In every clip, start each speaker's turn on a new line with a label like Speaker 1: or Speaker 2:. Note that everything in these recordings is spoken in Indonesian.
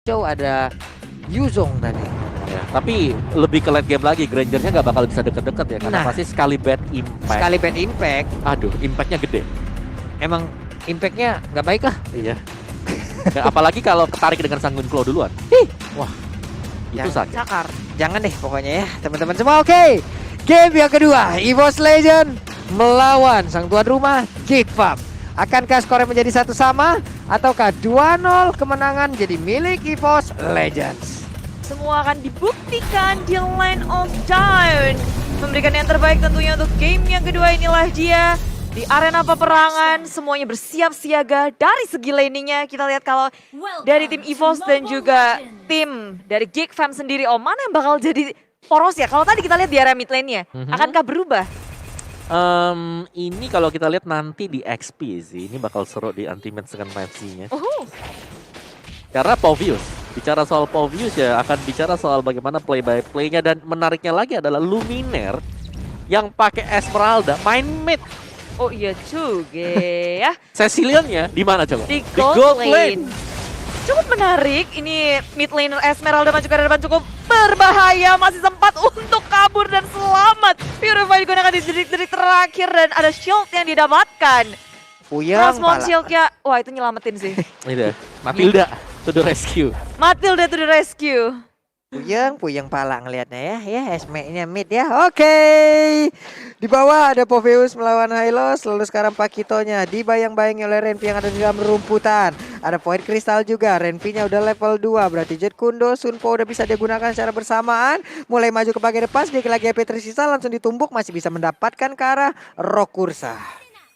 Speaker 1: Show ada Yuzong tadi.
Speaker 2: Ya, tapi lebih ke late game lagi, Granger-nya nggak bakal bisa deket-deket ya, karena
Speaker 1: Nah.
Speaker 2: pasti sekali bad impact.
Speaker 1: Sekali bad impact,
Speaker 2: Aduh, impactnya gede.
Speaker 1: emang impactnya nggak baik lah.
Speaker 2: Iya. Dan apalagi kalau ketarik dengan Sangun Claw duluan. Wah, itu
Speaker 1: Jangan.
Speaker 2: sakit.
Speaker 1: Cakar. Jangan deh pokoknya ya teman-teman semua. Oke, game yang kedua EVOS Legend melawan sang tuan rumah GiGFAM. Akankah skornya menjadi 1 sama ataukah 2-0 kemenangan jadi milik EVOS Legends?
Speaker 3: Semua akan dibuktikan di Line of Down. Memberikan yang terbaik tentunya untuk game yang kedua. Inilah dia di arena peperangan. Semuanya bersiap siaga dari segi laningnya. Kita lihat kalau dari tim EVOS dan juga tim dari GiGFAM sendiri. Oh, mana yang bakal jadi poros ya? Kalau tadi kita lihat di area mid lane-nya, akankah berubah?
Speaker 2: Ini kalau kita lihat nanti di XP sih, ini bakal seru di anti-match dengan Mavs-nya. Karena Povius, bicara soal Povius ya akan bicara soal bagaimana play by play-nya, dan menariknya lagi adalah Luminaire yang pakai Esmeralda main mid.
Speaker 3: Oh iya juga ya.
Speaker 2: Cecilion-nya di mana coba?
Speaker 3: Di gold lane. Cukup menarik, ini mid laner Esmeralda maju ke depan cukup berbahaya, masih sempat untuk kabur dan selamat. Purify digunakan di detik-detik terakhir dan ada shield yang didapatkan.
Speaker 1: Puyeng
Speaker 3: Transmon
Speaker 1: pala.
Speaker 3: shieldnya, wah itu nyelamatin sih.
Speaker 2: Ini Matilda to the rescue.
Speaker 3: Matilda to the rescue.
Speaker 1: Puyeng pala ngelihatnya ya Esme-nya mid ya. Oke. Di bawah ada Poveus melawan Hylos, lalu sekarang Pakitonya dibayang-bayangi oleh Renpi yang ada di dalam rumputan. Ada Void Crystal juga, Renpi-nya udah level 2, berarti Jet Kundo, Sunpo udah bisa digunakan secara bersamaan. Mulai maju ke bagian depan, sedikit lagi HP tersisa, langsung ditumbuk, masih bisa mendapatkan ke arah Rokursa.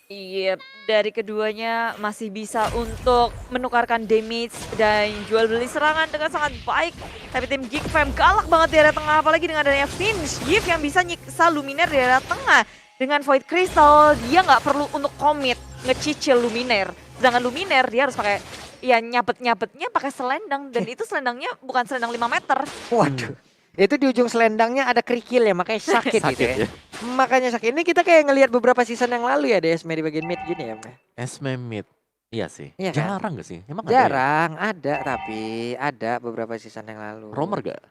Speaker 3: Iya, dari keduanya masih bisa untuk menukarkan damage dan jual beli serangan dengan sangat baik. Tapi tim GiGFAM galak banget di area tengah, apalagi dengan adanya Finch. Giv yang bisa nyiksa Luminaire di area tengah. Dengan Void Crystal, dia nggak perlu untuk commit, ngecicil Luminaire. Sedangkan Luminaire dia harus pakai, ya nyabet-nyabetnya pakai selendang. Dan itu selendangnya bukan selendang 5 meter.
Speaker 1: Waduh. Itu di ujung selendangnya ada kerikil ya, makanya sakit, gitu
Speaker 2: Sakit
Speaker 1: ya.
Speaker 2: ya.
Speaker 1: Makanya sakit. Ini kita kayak ngelihat beberapa season yang lalu ya, Esme di bagian mid gini ya. Mbak.
Speaker 2: Esme mid. Iya sih.
Speaker 1: Iya kan?
Speaker 2: Jarang gak sih? Emang ada ya?
Speaker 1: Jarang, ada tapi ada beberapa season yang lalu.
Speaker 2: Romer gak?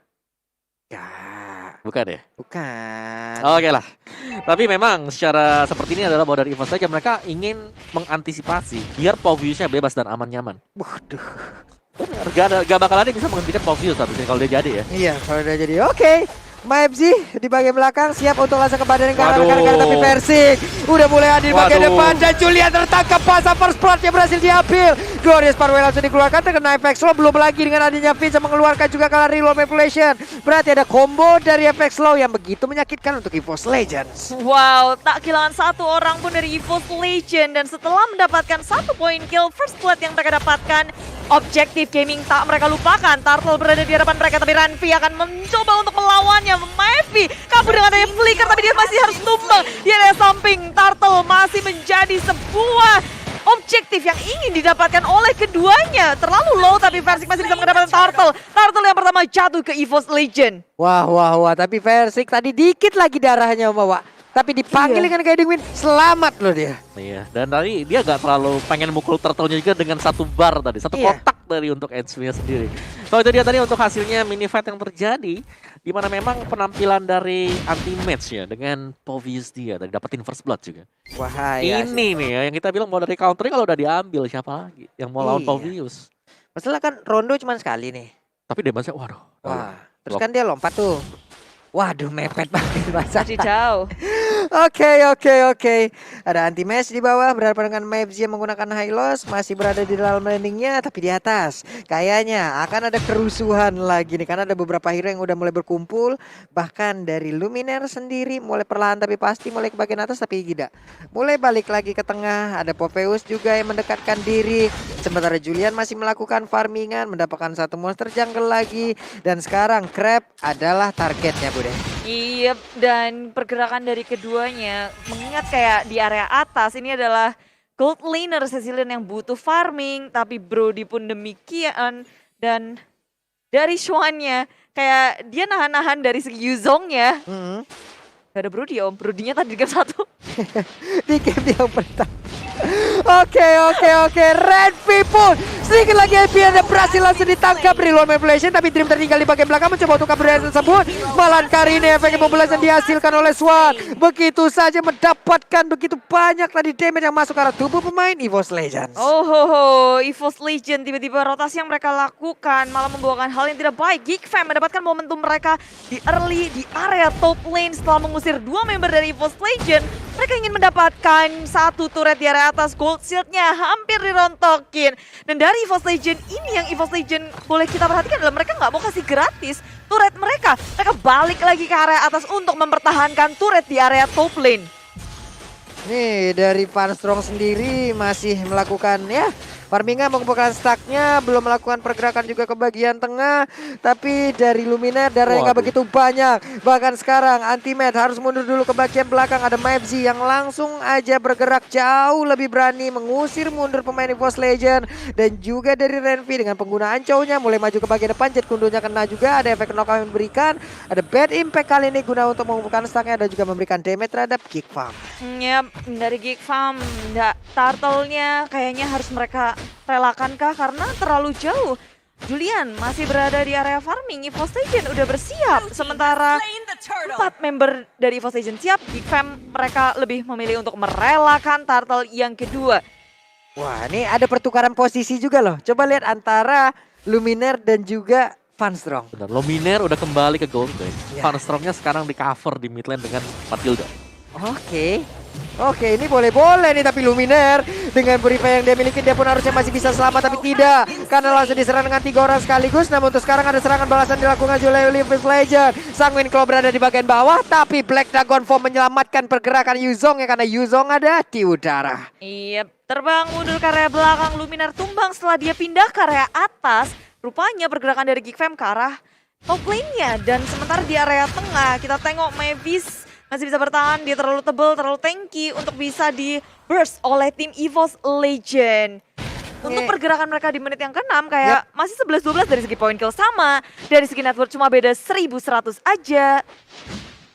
Speaker 1: Gak,
Speaker 2: Bukan ya?
Speaker 1: bukan.
Speaker 2: Oke lah. Tapi memang secara seperti ini adalah bahwa dari EVOS saja mereka ingin mengantisipasi biar Povius-nya bebas dan aman nyaman.
Speaker 1: Waduh.
Speaker 2: Benar, gak bakal ada yang bisa menghentikan Povius habis ini kalau dia jadi ya.
Speaker 1: Iya, kalau udah jadi oke. Maebzi di bagian belakang siap untuk langsung ke badan ke arah
Speaker 2: Waduh.
Speaker 1: rekan-rekan, tapi Persik udah mulai hadir di bagian
Speaker 2: Waduh.
Speaker 1: depan dan Julian tertangkap pas first blood-nya berhasil diambil. Glorious Parway langsung dikeluarkan, terkena efek slow, belum lagi dengan adanya Vince mengeluarkan juga kala reload manipulation. Berarti ada combo dari efek slow yang begitu menyakitkan untuk EVOS Legends.
Speaker 3: Wow, tak kehilangan satu orang pun dari EVOS Legend. Dan setelah mendapatkan 1 poin kill first blood yang mereka dapatkan, objektif gaming tak mereka lupakan. Turtle berada di hadapan mereka, tapi Ranvi akan mencoba untuk melawannya. Mavi kabur dengan adanya flicker, tapi dia masih harus tumbang di area samping. Turtle masih menjadi sebuah objektif yang ingin didapatkan oleh keduanya. Terlalu low, tapi Versik masih bisa mendapatkan Turtle. Turtle yang pertama jatuh ke EVOS Legend.
Speaker 1: Wah, tapi Versik tadi dikit lagi darahnya bawa. Tapi dipanggil dengan Guiding Wind, selamat loh dia.
Speaker 2: Iya, dan tadi dia gak terlalu pengen mukul turtle-nya juga dengan satu bar tadi, satu
Speaker 1: Iya.
Speaker 2: kotak dari untuk Edge-nya sendiri. So itu dia tadi untuk hasilnya mini fight yang terjadi, di mana memang penampilan dari anti-match ya dengan Povius dia tadi dapetin first blood juga.
Speaker 1: Wahai.
Speaker 2: Ini nih ya yang kita bilang mau dari counter kalau udah diambil siapa lagi yang mau lawan
Speaker 1: Iya.
Speaker 2: Povius.
Speaker 1: Masalah kan Rondo cuma sekali nih.
Speaker 2: Tapi damage-nya waduh.
Speaker 1: Wah, terus kan dia lompat tuh. Waduh, mepet banget bahasa.
Speaker 3: Masih jauh.
Speaker 1: Oke. Ada anti-match di bawah, berhadapan dengan Mavs yang menggunakan high loss, masih berada di dalam landingnya, tapi di atas. Kayaknya akan ada kerusuhan lagi nih, karena ada beberapa hero yang udah mulai berkumpul. Bahkan dari Luminaire sendiri mulai perlahan tapi pasti mulai ke bagian atas, tapi tidak. Mulai balik lagi ke tengah, ada Poveus juga yang mendekatkan diri. Sementara Julian masih melakukan farmingan, mendapatkan satu monster jungle lagi. Dan sekarang Crab adalah targetnya, Bude.
Speaker 3: Iya, dan pergerakan dari keduanya, mengingat kayak di area atas ini adalah gold laner Cecilion yang butuh farming, tapi Brody pun demikian. Dan dari Xuan-nya, kayak dia nahan-nahan dari segi Yuzong-nya. Gak ada Brody om, Brody-nya tadi di game 1.
Speaker 1: Di game yang pertama. Oke. Renvi pun sedikit lagi Epian dan berhasil langsung ditangkap Reload Manipulation. Tapi Dream tertinggal di bagian belakang mencoba untuk kabur dari tersebut. Malah kali ini efek pembelasan dihasilkan oleh Swan. Begitu saja mendapatkan begitu banyak tadi damage yang masuk ke arah tubuh pemain EVOS Legends.
Speaker 3: EVOS Legend tiba-tiba rotasi yang mereka lakukan malah membawakan hal yang tidak baik. Geek Fam mendapatkan momentum mereka di early di area top lane setelah mengusir 2 member dari EVOS Legend. Mereka ingin mendapatkan satu turret di area atas, gold shieldnya hampir dirontokin. Dan dari EVOS Legend ini yang EVOS Legend boleh kita perhatikan adalah mereka nggak mau kasih gratis turret mereka. Mereka balik lagi ke area atas untuk mempertahankan turret di area top lane.
Speaker 1: Nih dari Vanstrong sendiri masih melakukan ya farmingnya, mengumpulkan stacknya, belum melakukan pergerakan juga ke bagian tengah. Tapi dari Luminaire darahnya nggak begitu banyak. Bahkan sekarang Antimed harus mundur dulu ke bagian belakang. Ada Mavzi yang langsung aja bergerak jauh lebih berani mengusir mundur pemain EVOS Legend. Dan juga dari Renvi dengan penggunaan cownya mulai maju ke bagian depan. Jet kundunya kena juga, ada efek knockout yang diberikan. Ada bad impact kali ini guna untuk mengumpulkan stacknya dan juga memberikan damage terhadap Geek Farm.
Speaker 3: Ya, dari Geek Farm, turtle-nya kayaknya harus mereka relakankah karena terlalu jauh. Julian masih berada di area farming, EVOS Legend udah bersiap. Sementara 4 member dari EVOS Legend siap, Geek Fam mereka lebih memilih untuk merelakan turtle yang kedua.
Speaker 1: Wah, ini ada pertukaran posisi juga loh. Coba lihat antara Luminaire dan juga Vanstrong.
Speaker 2: Benar, Luminaire udah kembali ke gold lane.
Speaker 1: Ya.
Speaker 2: Vanstrongnya sekarang di cover di mid lane dengan Matilda.
Speaker 1: Oke, ini boleh-boleh nih, tapi Luminaire dengan purify yang dia miliki dia pun harusnya masih bisa selamat, tapi tidak. Karena langsung diserang dengan 3 orang sekaligus. Namun untuk sekarang ada serangan balasan dilakukan oleh EVOS Legend. Sanguine Claw berada di bagian bawah, tapi Black Dragon Form menyelamatkan pergerakan Yuzong ya, karena Yuzong ada di udara.
Speaker 3: Iya, terbang mundur ke area belakang, Luminaire tumbang setelah dia pindah ke area atas. Rupanya pergerakan dari Geek Fam ke arah top lane-nya. Dan sementara di area tengah kita tengok Mavis masih bisa bertahan, dia terlalu tebal, terlalu tanky untuk bisa di burst oleh tim EVOS Legend. Untuk pergerakan mereka di menit yang ke-6 kayak masih 11-12 dari segi point kill sama. Dari segi network cuma beda 1100 aja.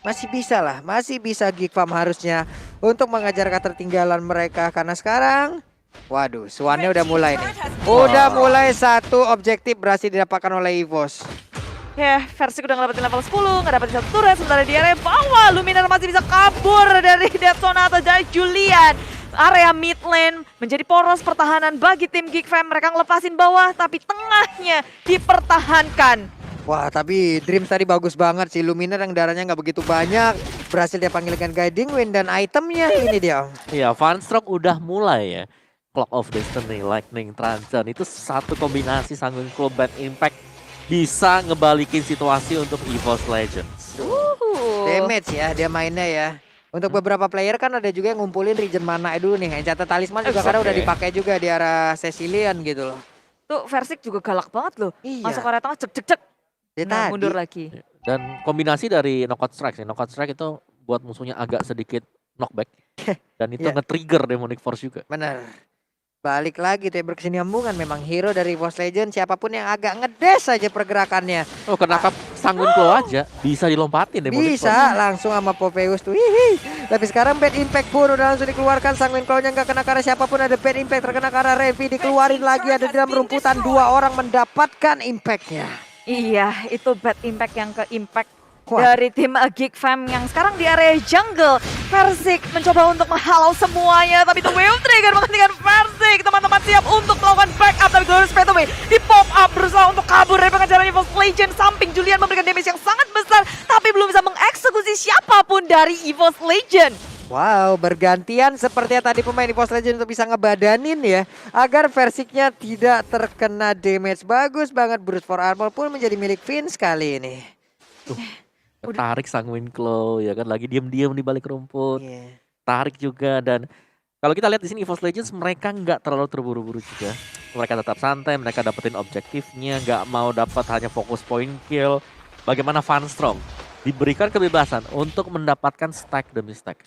Speaker 1: Masih bisa Geek Farm harusnya untuk mengajar ketertinggalan mereka. Karena sekarang, waduh, Swannya udah mulai nih. Udah mulai satu objektif berhasil didapatkan oleh EVOS.
Speaker 3: Ya, Versik udah ngelapatin level 10, nggak dapetin satu turret. Sementara di area bawah, Luminaire masih bisa kabur dari Death Sonata dari Julian. Area mid lane menjadi poros pertahanan bagi tim Geek Fam. Mereka ngelepasin bawah, tapi tengahnya dipertahankan.
Speaker 1: Wah, tapi Dreams tadi bagus banget sih. Luminaire yang darahnya nggak begitu banyak. Berhasil dia panggilkan Guiding Wind dan itemnya ini dia.
Speaker 2: Iya, Vanstrong udah mulai ya. Clock of Destiny, Lightning, Transition. Itu satu kombinasi Sanguine Claw, Bad Impact. Bisa ngebalikin situasi untuk EVOS Legends.
Speaker 1: Damage ya dia mainnya ya. Untuk beberapa player kan ada juga yang ngumpulin regen mana dulu nih. Yang catat talisman juga karena udah dipakai juga di arah Cecilian gitu loh.
Speaker 3: Tuh Versik juga galak banget loh.
Speaker 1: Iya.
Speaker 3: Masuk area tengah cek.
Speaker 1: Dia
Speaker 3: Nah,
Speaker 1: tadi.
Speaker 3: mundur lagi.
Speaker 2: Dan kombinasi dari Knockout Strike sih. Knockout Strike itu buat musuhnya agak sedikit knockback. Dan itu
Speaker 1: Iya.
Speaker 2: nge-trigger Demonic Force juga.
Speaker 1: Bener. Balik lagi tuh ya, berkesinambungan memang hero dari EVOS Legend. Siapapun yang agak ngedes aja pergerakannya.
Speaker 2: Oh, kenapa Sanguine Claw aja bisa dilompatin Demonic Force.
Speaker 1: Bisa langsung sama Popeyus tuh. Hihi. Tapi sekarang Bad Impact pun udah langsung dikeluarkan. Sanguine Claw-nya nggak kena karena siapapun, ada Bad Impact terkena karena Revi. Dikeluarin lagi, ada di dalam rumputan. 2 orang mendapatkan impact-nya.
Speaker 3: Iya, itu bad impact yang ke impact
Speaker 1: Wah.
Speaker 3: dari tim Geek Fam yang sekarang di area jungle. Versik mencoba untuk menghalau semuanya, tapi itu Wave Trigger menghentikan Versik. Teman-teman siap untuk melakukan backup, tapi Glorious Pathway di pop up berusaha untuk kabur dari pengejaran EVOS Legend. Samping Julian memberikan damage yang sangat besar, tapi belum bisa mengeksekusi siapapun dari EVOS Legend.
Speaker 1: Wow, bergantian sepertinya tadi pemain EVOS Legend untuk bisa ngebadanin ya. Agar Versiknya tidak terkena damage. Bagus banget, Brute for Armor pun menjadi milik Vince kali ini.
Speaker 2: Tarik Sanguine Claw ya kan, lagi diam-diam di balik rumput.
Speaker 1: Iya.
Speaker 2: Tarik juga, dan kalau kita lihat di sini EVOS Legends mereka nggak terlalu terburu-buru juga. Mereka tetap santai, mereka dapetin objektifnya, nggak mau dapat hanya fokus point kill. Bagaimana Vanstrong diberikan kebebasan untuk mendapatkan stack demi stack.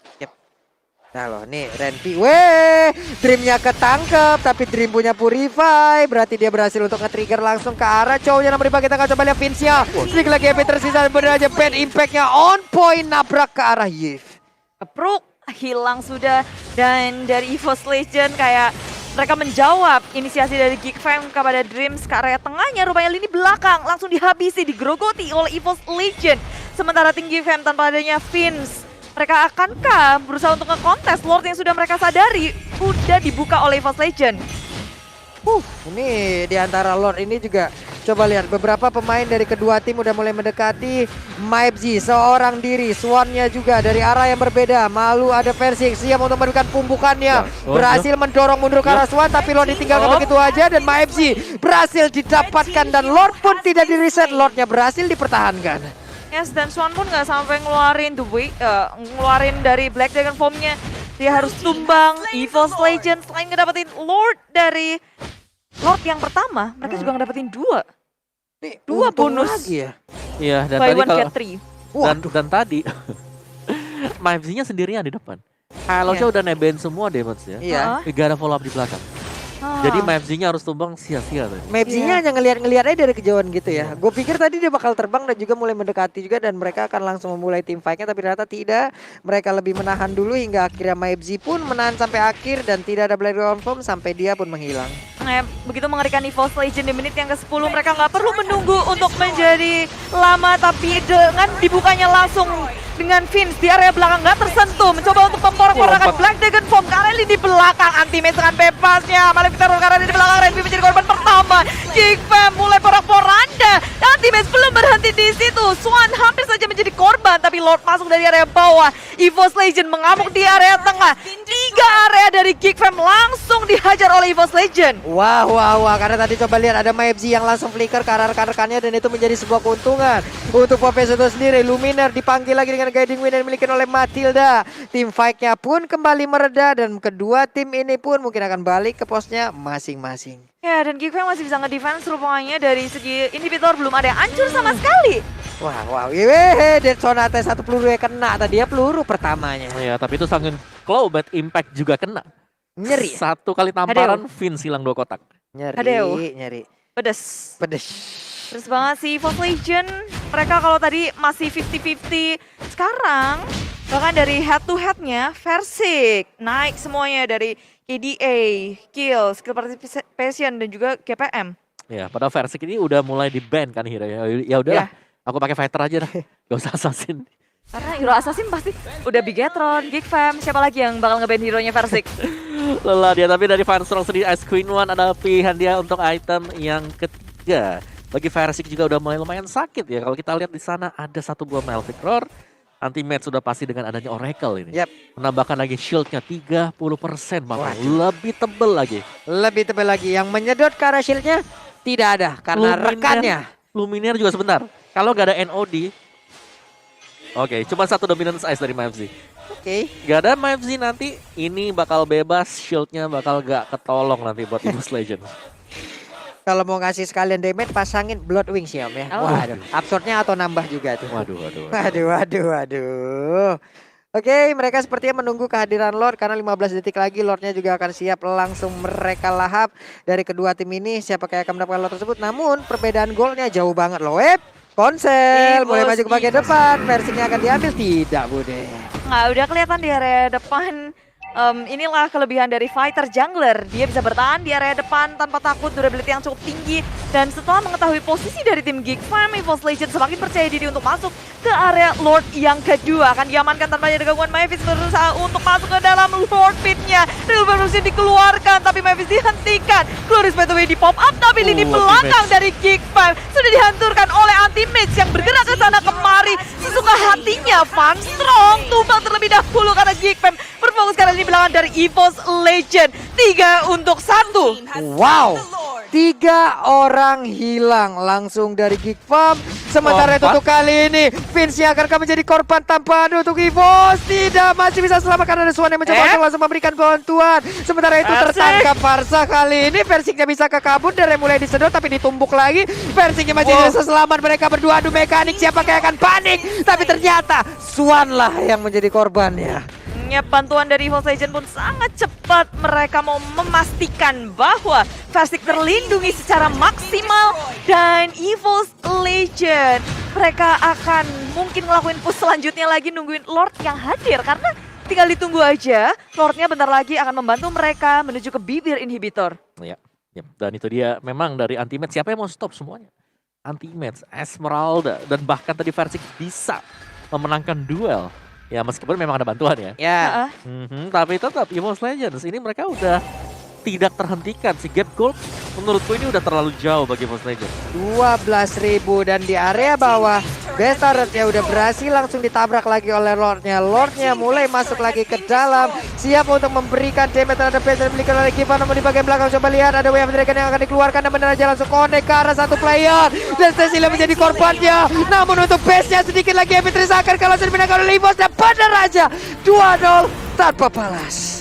Speaker 1: Nah loh, nih Renvi, weh, Dreamnya ketangkep, tapi Dream punya Purify, berarti dia berhasil untuk nge-trigger langsung ke arah cowoknya. Nomor 5 kita akan coba lihat Vince-nya, sedikit lagi HP tersisa, bener aja Bad Impact-nya on point, nabrak ke arah Yves.
Speaker 3: Kepruk, hilang sudah. Dan dari EVOS Legend kayak mereka menjawab inisiasi dari Geek Fam kepada Dreams ke area tengahnya. Rupanya lini belakang langsung dihabisi, digerogoti oleh EVOS Legend. Sementara tim Geek Fam tanpa adanya Vince, mereka akankah berusaha untuk ngekontes Lord yang sudah mereka sadari udah dibuka oleh EVOS Legend?
Speaker 1: Ini di antara Lord ini juga coba lihat beberapa pemain dari kedua tim udah mulai mendekati MyFZ seorang diri. Swan-nya juga dari arah yang berbeda. Malu ada Versing siap untuk memberikan pumbukannya. Berhasil mendorong mundur ke arah Swan tapi Lord ditinggalkan begitu aja dan MyFZ berhasil didapatkan dan Lord pun tidak di reset. Lordnya berhasil dipertahankan.
Speaker 3: Yes, dan Swan pun nggak sampai ngeluarin ngeluarin dari Black Dragon Form-nya. Dia harus tumbang. EVOS Legend selain ngedapetin Lord dari Lord yang pertama, mereka juga ngedapetin dua
Speaker 1: Untung
Speaker 3: bonus.
Speaker 1: lagi ya.
Speaker 2: Iya, dan
Speaker 3: Buy
Speaker 2: tadi
Speaker 3: one get three.
Speaker 2: dan tadi MyFZ-nya sendirian di depan. Halo-nya udah nebein semua damage-nya.
Speaker 1: Iya.
Speaker 2: Gak ada follow up di belakang. Jadi MyFZ-nya harus tumbang sia-sia tuh.
Speaker 1: MyFZ-nya hanya ngeliat-ngeliat aja dari kejauhan gitu ya. Gue pikir tadi dia bakal terbang dan juga mulai mendekati juga dan mereka akan langsung memulai tim fight-nya tapi ternyata tidak. Mereka lebih menahan dulu hingga akhirnya MyFZ pun menahan sampai akhir dan tidak ada Black Dragon Form sampai dia pun menghilang.
Speaker 3: Begitu mengerikan EVOS Legend di menit yang ke-10, mereka nggak perlu menunggu untuk menjadi lama, tapi dengan dibukanya langsung dengan Vince di area belakang nggak tersentuh, mencoba untuk memporak-porandakan Black Dragon Form karena di belakang anti-match dengan bebasnya. Malah kita karena di belakang Renvi menjadi korban pertama. Geek Fam mulai porak-poranda, anti-match belum berhenti di situ. Swan hampir saja menjadi korban, tapi Lord masuk dari area bawah. EVOS Legend mengamuk di area tengah. 3 area dari Geek Fam langsung dihajar oleh EVOS Legend.
Speaker 1: Wah, karena tadi coba lihat ada MyFZ yang langsung flicker ke arah rekan-rekannya dan itu menjadi sebuah keuntungan untuk Popes itu sendiri. Luminar dipanggil lagi dengan guiding win yang dimiliki oleh Matilda. Tim fight-nya pun kembali mereda dan kedua tim ini pun mungkin akan balik ke posnya masing-masing.
Speaker 3: Ya, dan Geek Fam masih bisa nge-defense rupanya dari segi inhibitor belum ada yang hancur sama sekali.
Speaker 1: Wah, dan Sonata satu peluru yang kena tadi ya peluru pertamanya.
Speaker 2: Iya, tapi itu sangat claw, but impact juga kena.
Speaker 1: Nyeri.
Speaker 2: Satu kali tamparan, Vince hilang 2 kotak.
Speaker 1: Nyeri.
Speaker 3: Pedes.
Speaker 1: Pedes.
Speaker 3: Terus banget sih EVOS Legend. Mereka kalau tadi masih 50-50. Sekarang bahkan dari head to headnya Versing naik semuanya dari KDA, Kill, Skill Participation dan juga GPM.
Speaker 2: Ya, padahal Versing ini udah mulai di-ban kan hero ya. Ya udahlah, aku pakai fighter aja dah. Gak usah assassin.
Speaker 3: Karena hero assassin pasti udah Bigetron, Geek Fam, siapa lagi yang bakal nge-ban hero-nya Versing?
Speaker 2: Lelah dia, tapi dari Fanstrong sendiri Ice Queen One ada pilihan dia untuk item yang ketiga. Bagi Versing juga udah mulai lumayan sakit ya. Kalau kita lihat di sana ada 1 buah Melvic Roar. Anti-match sudah pasti dengan adanya Oracle ini. Menambahkan lagi shieldnya 30%, bahkan lebih tebel lagi.
Speaker 1: Lebih tebel lagi. Yang menyedot ke arah shieldnya tidak ada karena rekannya.
Speaker 2: Luminaire juga sebentar. Kalau nggak ada NOD, oke, cuma 1 dominance ice dari MyFZ. Gak ada MyFZ nanti, ini bakal bebas, shieldnya bakal gak ketolong nanti buat EVOS Legend.
Speaker 1: Kalau mau ngasih sekalian damage pasangin Blood Wings ya Om ya. Waduh, absurdnya atau nambah juga tuh. Waduh. Oke, mereka sepertinya menunggu kehadiran Lord karena 15 detik lagi Lordnya juga akan siap langsung mereka lahap dari kedua tim ini. Siapa kayak akan mendapatkan Lord tersebut, namun perbedaan golnya jauh banget loh. Konsel mulai maju ke bagian depan, versinya akan diambil tidak Bude.
Speaker 3: Nggak udah kelihatan di area depan. Inilah kelebihan dari fighter jungler. Dia bisa bertahan di area depan tanpa takut, durability yang cukup tinggi. Dan setelah mengetahui posisi dari tim Geek Fam, EVOS Legend semakin percaya diri untuk masuk ke area Lord yang kedua. Akan diamankan tanpa ada gangguan. MyFZ berusaha untuk masuk ke dalam Lord pitnya. Real Revolution dikeluarkan, tapi MyFZ dihentikan. Glorious by the way di pop up, tapi lini belakang dari Geek Fam sudah dihancurkan oleh anti-match yang bergerak ke sana kemari. Sesuka hatinya, Fanstrong tumbang terlebih dahulu karena Geek Fam berfokus kali ini belakang dari EVOS Legend. 3 untuk 1.
Speaker 1: Wow, 3 orang hilang langsung dari Geek Fam. Sementara itu untuk kali ini Vince yang akan menjadi korban tanpa adu untuk EVOS. Tidak, masih bisa selamat karena ada Swan yang mencoba untuk langsung memberikan bantuan. Sementara itu tertangkap Farsa kali ini. Versingnya bisa ke kabur dari mulai disedot tapi ditumbuk lagi. Versingnya masih bisa selamat. Mereka berdua adu mekanik, siapa yang akan panik. Tapi ternyata Swan lah yang menjadi korbannya.
Speaker 3: Bantuan dari EVOS Legend pun sangat cepat. Mereka mau memastikan bahwa Versing terlindungi secara maksimal. Dan EVOS Legend, mereka akan mungkin ngelakuin push selanjutnya lagi nungguin Lord yang hadir. Karena tinggal ditunggu aja. Lordnya bentar lagi akan membantu mereka menuju ke bibir inhibitor.
Speaker 2: Ya, dan itu dia memang dari Anti-Match siapa yang mau stop semuanya? Anti-Match, Esmeralda, dan bahkan tadi Versik bisa memenangkan duel. Ya meskipun memang ada bantuan ya.
Speaker 1: Ya.
Speaker 2: Tapi tetap EVOS Legends ini mereka udah tidak terhentikan. Si gap gold menurutku ini udah terlalu jauh bagi EVOS Legends.
Speaker 1: 12.000 dan di area bawah Bestarnya udah berhasil langsung ditabrak lagi oleh Lordnya. Lordnya mulai masuk lagi ke dalam, siap untuk memberikan damage terhadap base yang dimiliki oleh Givan. Namun di bagian belakang coba lihat ada Wave Dragon yang akan dikeluarkan dan benar aja langsung connect ke arah satu player dan Cecilia menjadi korbannya. Namun untuk base-nya sedikit lagi Epitrisakan kalau sudah dipindahkan oleh EVOS dan benar aja 2-0 tanpa balas.